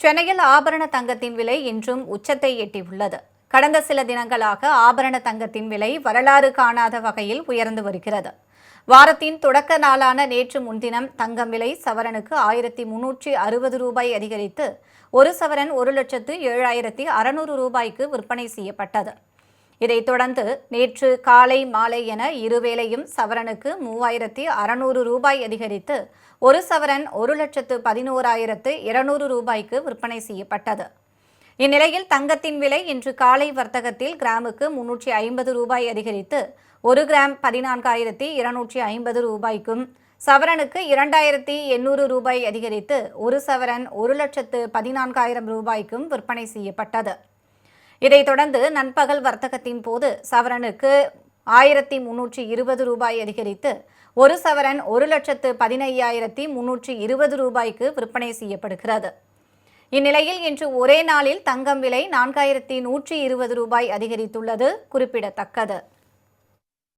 சென்னையில் ஆபரண தங்கத்தின் விலை இன்றும் உச்சத்தை எட்டியுள்ளது. கடந்த சில தினங்களாக ஆபரண தங்கத்தின் விலை வரலாறு காணாத வகையில் உயர்ந்து வருகிறது. வாரத்தின் தொடக்க நாளான நேற்று முன்தினம் தங்கம் விலை சவரனுக்கு 1360 ரூபாய் அதிகரித்து ஒரு சவரன் 1,07,600 ரூபாய்க்கு விற்பனை செய்யப்பட்டது. இதைத் தொடர்ந்து நேற்று காலை மாலை என இருவேளையும் சவரனுக்கு 3,600 ரூபாய் அதிகரித்து ஒரு சவரன் 1,11,200 ரூபாய்க்கு விற்பனை செய்யப்பட்டது. இந்நிலையில் தங்கத்தின் விலை இன்று காலை வர்த்தகத்தில் கிராமுக்கு 350 ரூபாய் அதிகரித்து ஒரு கிராம் 14,250 ரூபாய்க்கும், சவரனுக்கு 2,800 ரூபாய் அதிகரித்து ஒரு சவரன் 1,14,000 ரூபாய்க்கும் விற்பனை செய்யப்பட்டது. இதைத் தொடர்ந்து நண்பகல் வர்த்தகத்தின் போது சவரனுக்கு 1,320 ரூபாய் அதிகரித்து ஒரு சவரன் 1,15,320 ரூபாய்க்கு விற்பனை செய்யப்படுகிறது. இந்நிலையில் இன்று ஒரே நாளில் தங்கம் விலை 4,120 ரூபாய் அதிகரித்துள்ளது குறிப்பிடத்தக்கது.